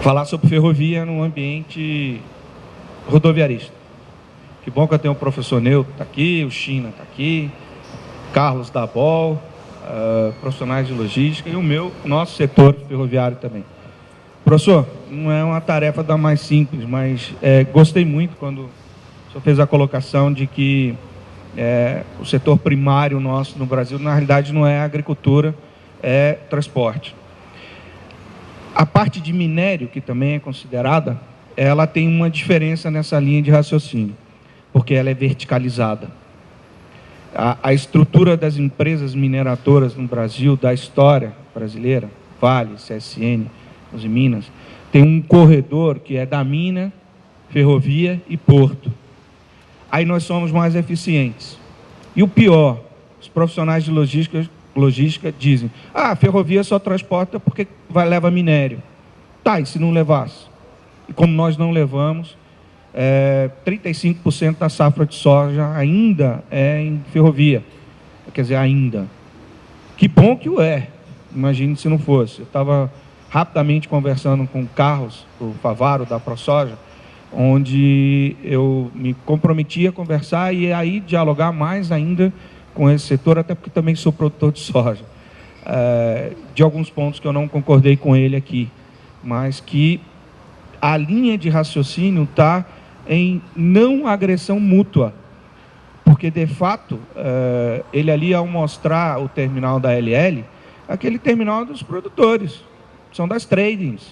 falar sobre ferrovia no ambiente rodoviarista. Que bom que eu tenho o professor Neutro está aqui, o China está aqui, Carlos da BOL, profissionais de logística e o nosso setor ferroviário também. Professor, não é uma tarefa da mais simples, mas gostei muito quando o senhor fez a colocação de que o setor primário nosso no Brasil, na realidade, não é agricultura, é transporte. A parte de minério, que também é considerada, ela tem uma diferença nessa linha de raciocínio, porque ela é verticalizada. A estrutura das empresas mineradoras no Brasil, da história brasileira, Vale, CSN, Uzi Minas, tem um corredor que é da mina, ferrovia e porto. Aí nós somos mais eficientes. E o pior, os profissionais de logística dizem: a ferrovia só transporta porque leva minério. Tá, e se não levasse? E como nós não levamos, 35% da safra de soja ainda é em ferrovia. Quer dizer, ainda. Que bom que o é. Imagine se não fosse. Eu estava rapidamente conversando com o Carlos, o Favaro, da ProSoja, onde eu me comprometi a conversar e aí dialogar mais ainda com esse setor, até porque também sou produtor de soja, de alguns pontos que eu não concordei com ele aqui, mas que a linha de raciocínio está em não agressão mútua, porque, de fato, ele ali, ao mostrar o terminal da LL, aquele terminal dos produtores, são das tradings,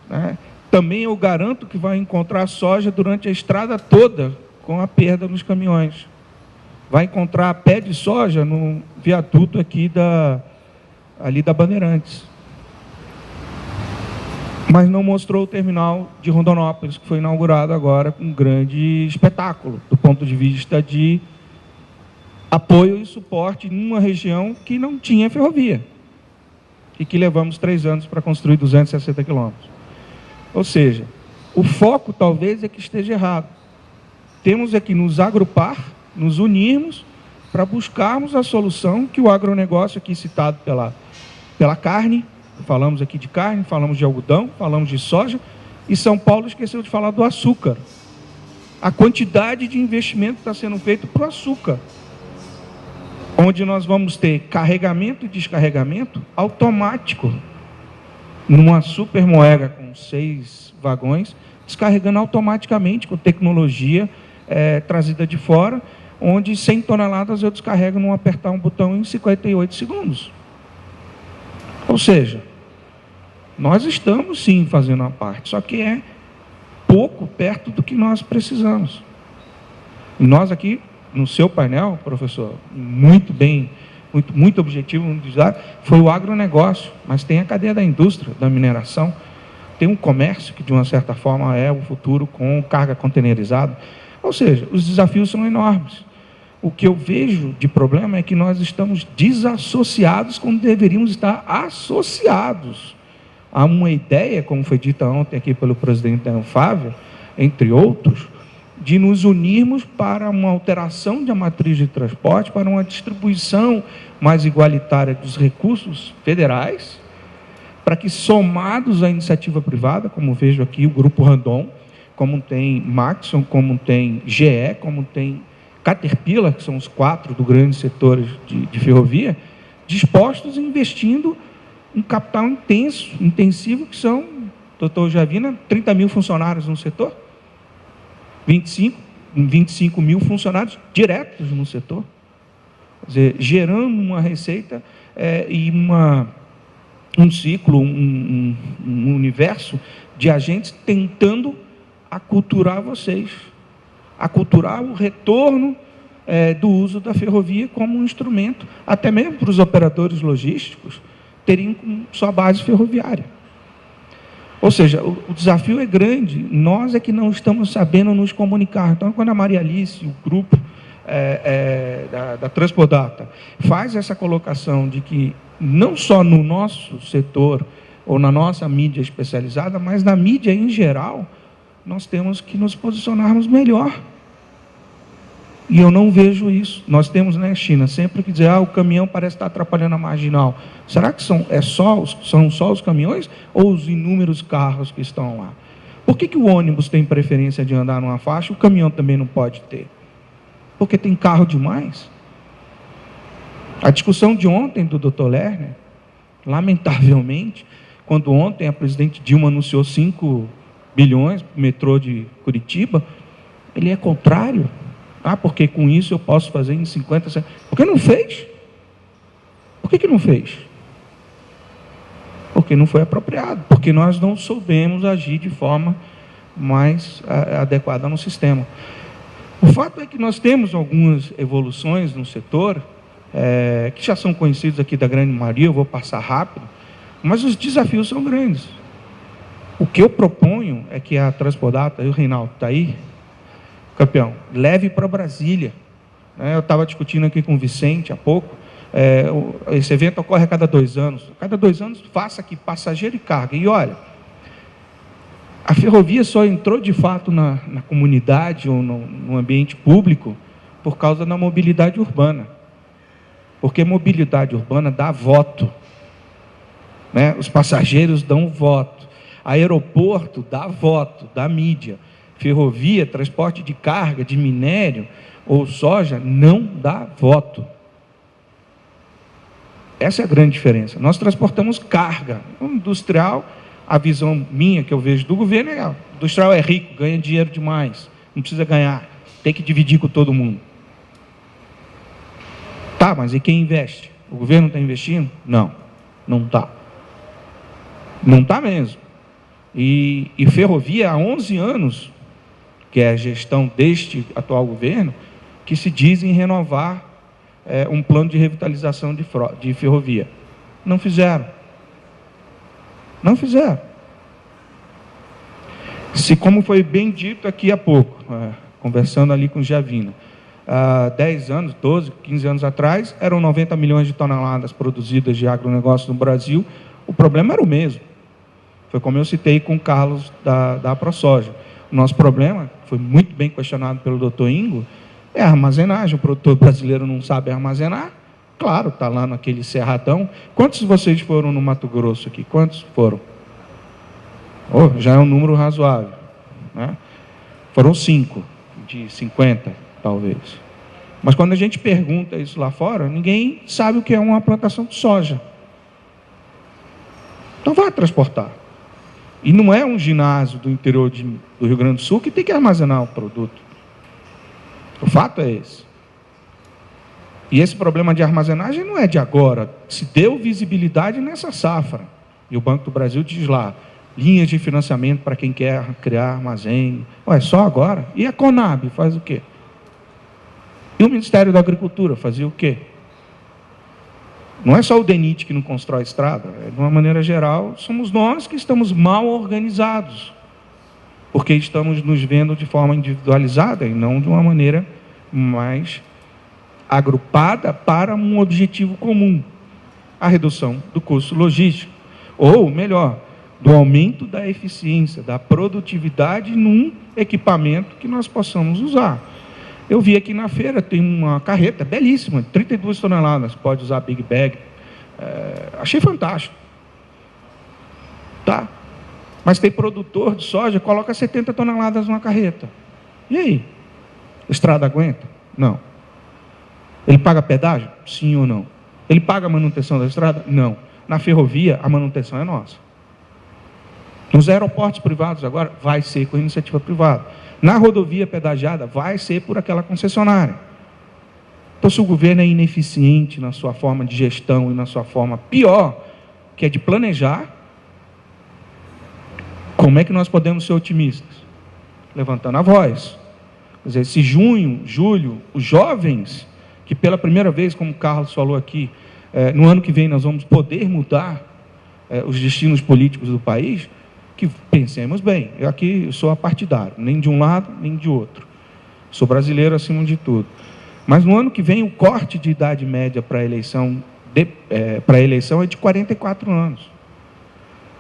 né? Também eu garanto que vai encontrar soja durante a estrada toda com a perda nos caminhões. Vai encontrar pé de soja no viaduto aqui ali da Bandeirantes. Mas não mostrou o terminal de Rondonópolis, que foi inaugurado agora com um grande espetáculo, do ponto de vista de apoio e suporte numa região que não tinha ferrovia. E que levamos 3 anos para construir 260 quilômetros. Ou seja, o foco talvez é que esteja errado. Temos é que nos agrupar, nos unirmos, para buscarmos a solução que o agronegócio, aqui citado pela carne, falamos aqui de carne, falamos de algodão, falamos de soja, e São Paulo esqueceu de falar do açúcar. A quantidade de investimento que está sendo feito para o açúcar, onde nós vamos ter carregamento e descarregamento automático, numa supermoega com 6 vagões, descarregando automaticamente com tecnologia trazida de fora, onde 100 toneladas eu descarrego num apertar um botão em 58 segundos. Ou seja, nós estamos sim fazendo uma parte, só que é pouco perto do que nós precisamos. E nós aqui, no seu painel, professor, muito bem, muito objetivo, foi o agronegócio, mas tem a cadeia da indústria, da mineração, tem um comércio que, de uma certa forma, é o futuro com carga containerizada. Ou seja, os desafios são enormes. O que eu vejo de problema é que nós estamos desassociados quando deveríamos estar associados a uma ideia, como foi dita ontem aqui pelo presidente da Anfávia, entre outros, de nos unirmos para uma alteração da matriz de transporte, para uma distribuição mais igualitária dos recursos federais, para que, somados à iniciativa privada, como vejo aqui o Grupo Randon, como tem Maxon, como tem GE, como tem Caterpillar, que são os 4 do grande setor de ferrovia, dispostos e investindo um capital intensivo, que são, doutor Javina, 30 mil funcionários no setor, 25 mil funcionários diretos no setor, quer dizer, gerando uma receita e um ciclo, um universo de agentes tentando aculturar vocês, aculturar o retorno do uso da ferrovia como um instrumento, até mesmo para os operadores logísticos terem sua base ferroviária. Ou seja, o desafio é grande, nós é que não estamos sabendo nos comunicar. Então, quando a Maria Alice, o grupo da Transpodata, faz essa colocação de que não só no nosso setor ou na nossa mídia especializada, mas na mídia em geral, nós temos que nos posicionarmos melhor. E eu não vejo isso. Nós temos na China sempre que dizer, o caminhão parece estar atrapalhando a marginal. Será que são só os caminhões ou os inúmeros carros que estão lá? Por que o ônibus tem preferência de andar numa faixa e o caminhão também não pode ter? Porque tem carro demais. A discussão de ontem do Dr. Lerner, lamentavelmente, quando ontem a presidente Dilma anunciou 5 bilhões para o metrô de Curitiba, ele é contrário. Porque com isso eu posso fazer em 50... Por que não fez? Por que não fez? Porque não foi apropriado. Porque nós não soubemos agir de forma mais adequada no sistema. O fato é que nós temos algumas evoluções no setor, que já são conhecidos aqui da grande maioria, eu vou passar rápido, mas os desafios são grandes. O que eu proponho é que a Transpodata, o Reinaldo está aí, campeão, leve para Brasília. Eu estava discutindo aqui com o Vicente há pouco, esse evento ocorre a cada 2 anos. A cada 2 anos, faça aqui passageiro e carga. E olha, a ferrovia só entrou de fato na comunidade ou no ambiente público por causa da mobilidade urbana. Porque mobilidade urbana dá voto. Os passageiros dão voto. Aeroporto dá voto, dá mídia. Ferrovia, transporte de carga, de minério ou soja, não dá voto. Essa é a grande diferença. Nós transportamos carga. O industrial, a visão minha que eu vejo do governo é: o industrial é rico, ganha dinheiro demais, não precisa ganhar, tem que dividir com todo mundo. Tá, mas e quem investe? O governo está investindo? Não, não está. Não está mesmo. E ferrovia há 11 anos, que é a gestão deste atual governo, que se diz em renovar um plano de revitalização de ferrovia. Não fizeram. Não fizeram. Se, como foi bem dito aqui há pouco, conversando ali com o Giavina, há 10 anos, 12, 15 anos atrás, eram 90 milhões de toneladas produzidas de agronegócio no Brasil, o problema era o mesmo. Foi como eu citei com o Carlos da ProSoja. O nosso problema, foi muito bem questionado pelo doutor Ingo, é a armazenagem. O produtor brasileiro não sabe armazenar. Claro, está lá naquele cerradão. Quantos de vocês foram no Mato Grosso aqui? Quantos foram? Já é um número razoável. Foram 5, de 50, talvez. Mas quando a gente pergunta isso lá fora, ninguém sabe o que é uma plantação de soja. Então vai transportar. E não é um ginásio do interior do Rio Grande do Sul que tem que armazenar o produto. O fato é esse. E esse problema de armazenagem não é de agora. Se deu visibilidade nessa safra. E o Banco do Brasil diz lá, linhas de financiamento para quem quer criar armazém. Só agora. E a Conab faz o quê? E o Ministério da Agricultura fazia o quê? Não é só o DENIT que não constrói estrada. De uma maneira geral, somos nós que estamos mal organizados. Porque estamos nos vendo de forma individualizada e não de uma maneira mais agrupada para um objetivo comum. A redução do custo logístico. Ou, melhor, do aumento da eficiência, da produtividade num equipamento que nós possamos usar. Eu vi aqui na feira, tem uma carreta belíssima, 32 toneladas, pode usar Big Bag. Achei fantástico. Tá? Mas tem produtor de soja que coloca 70 toneladas numa carreta. E aí? A estrada aguenta? Não. Ele paga pedágio? Sim ou não? Ele paga a manutenção da estrada? Não. Na ferrovia, a manutenção é nossa. Nos aeroportos privados agora, vai ser com iniciativa privada. Na rodovia pedagiada, vai ser por aquela concessionária. Então, se o governo é ineficiente na sua forma de gestão e na sua forma pior, que é de planejar, como é que nós podemos ser otimistas? Levantando a voz. Quer dizer, se junho, julho, os jovens, que pela primeira vez, como o Carlos falou aqui, no ano que vem nós vamos poder mudar os destinos políticos do país, que pensemos bem. Eu sou apartidário, nem de um lado, nem de outro. Sou brasileiro acima de tudo. Mas no ano que vem, o corte de idade média para a eleição é de 44 anos.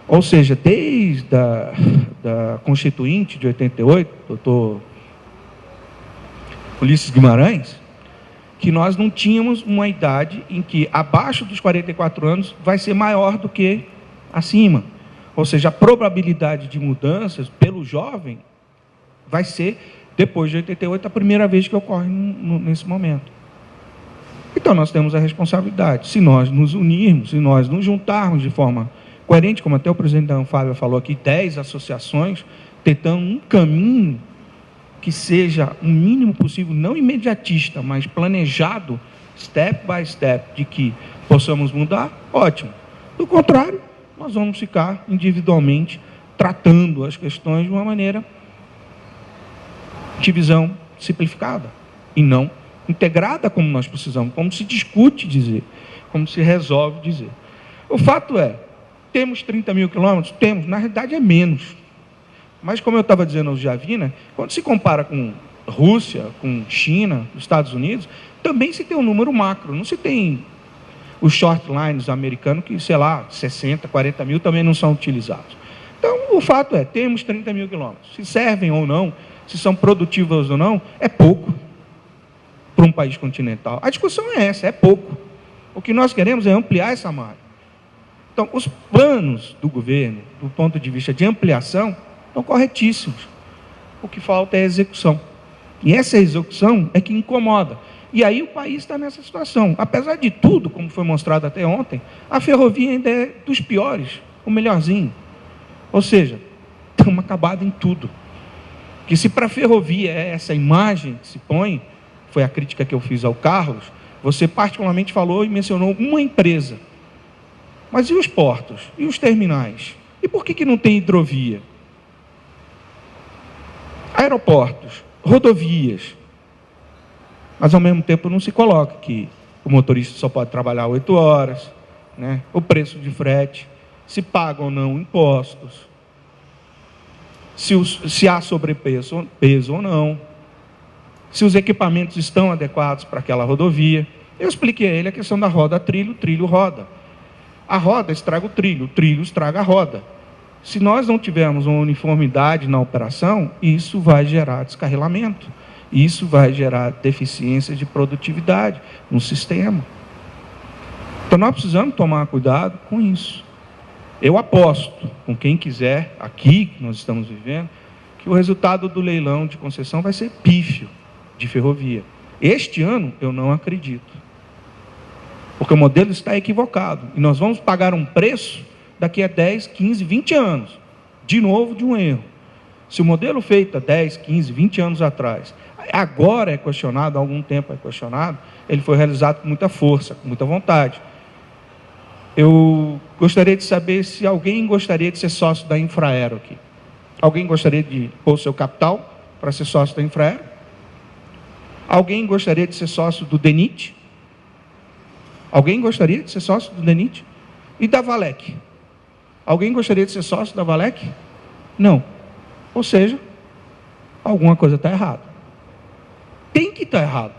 Ou seja, desde da Constituinte de 88, doutor Ulisses Guimarães, que nós não tínhamos uma idade em que abaixo dos 44 anos vai ser maior do que acima. Ou seja, a probabilidade de mudanças pelo jovem vai ser, depois de 88, a primeira vez que ocorre nesse momento. Então, nós temos a responsabilidade. Se nós nos unirmos, se nós nos juntarmos de forma coerente, como até o presidente da Anfávia falou aqui, 10 associações, tentando um caminho que seja o mínimo possível, não imediatista, mas planejado, step by step, de que possamos mudar, ótimo. Do contrário, nós vamos ficar individualmente tratando as questões de uma maneira de visão simplificada e não integrada como nós precisamos, como se discute dizer, como se resolve dizer. O fato é, temos 30 mil quilômetros? Temos, na realidade é menos. Mas, como eu estava dizendo ao Javina, quando se compara com Rússia, com China, Estados Unidos, também se tem um número macro, não se tem os short lines americanos que, sei lá, 60, 40 mil também não são utilizados. Então, o fato é, temos 30 mil quilômetros. Se servem ou não, se são produtivos ou não, é pouco para um país continental. A discussão é essa, é pouco. O que nós queremos é ampliar essa malha. Então, os planos do governo, do ponto de vista de ampliação, estão corretíssimos. O que falta é a execução. E essa execução é que incomoda. E aí o país está nessa situação. Apesar de tudo, como foi mostrado até ontem, a ferrovia ainda é dos piores, o melhorzinho. Ou seja, estamos acabados em tudo. Que se para a ferrovia é essa imagem que se põe, foi a crítica que eu fiz ao Carlos, você particularmente falou e mencionou uma empresa. Mas e os portos? E os terminais? E por que não tem hidrovia? Aeroportos, rodovias. Mas, ao mesmo tempo, não se coloca que o motorista só pode trabalhar 8 horas, né? O preço de frete, se pagam ou não impostos, se há sobrepeso ou não, se os equipamentos estão adequados para aquela rodovia. Eu expliquei a ele a questão da roda-trilho, trilho-roda. A roda estraga o trilho estraga a roda. Se nós não tivermos uma uniformidade na operação, isso vai gerar descarrilamento. Isso vai gerar deficiência de produtividade no sistema. Então, nós precisamos tomar cuidado com isso. Eu aposto, com quem quiser, aqui que nós estamos vivendo, que o resultado do leilão de concessão vai ser pífio de ferrovia. Este ano, eu não acredito. Porque o modelo está equivocado. E nós vamos pagar um preço daqui a 10, 15, 20 anos. De novo, de um erro. Se o modelo feito há 10, 15, 20 anos atrás, agora é questionado, há algum tempo é questionado, ele foi realizado com muita força, com muita vontade. Eu gostaria de saber se alguém gostaria de ser sócio da Infraero aqui. Alguém gostaria de pôr seu capital para ser sócio da Infraero? Alguém gostaria de ser sócio do DENIT? Alguém gostaria de ser sócio do DENIT? E da Valec? Alguém gostaria de ser sócio da Valec? Não. Ou seja, alguma coisa está errada. Tem que estar errado.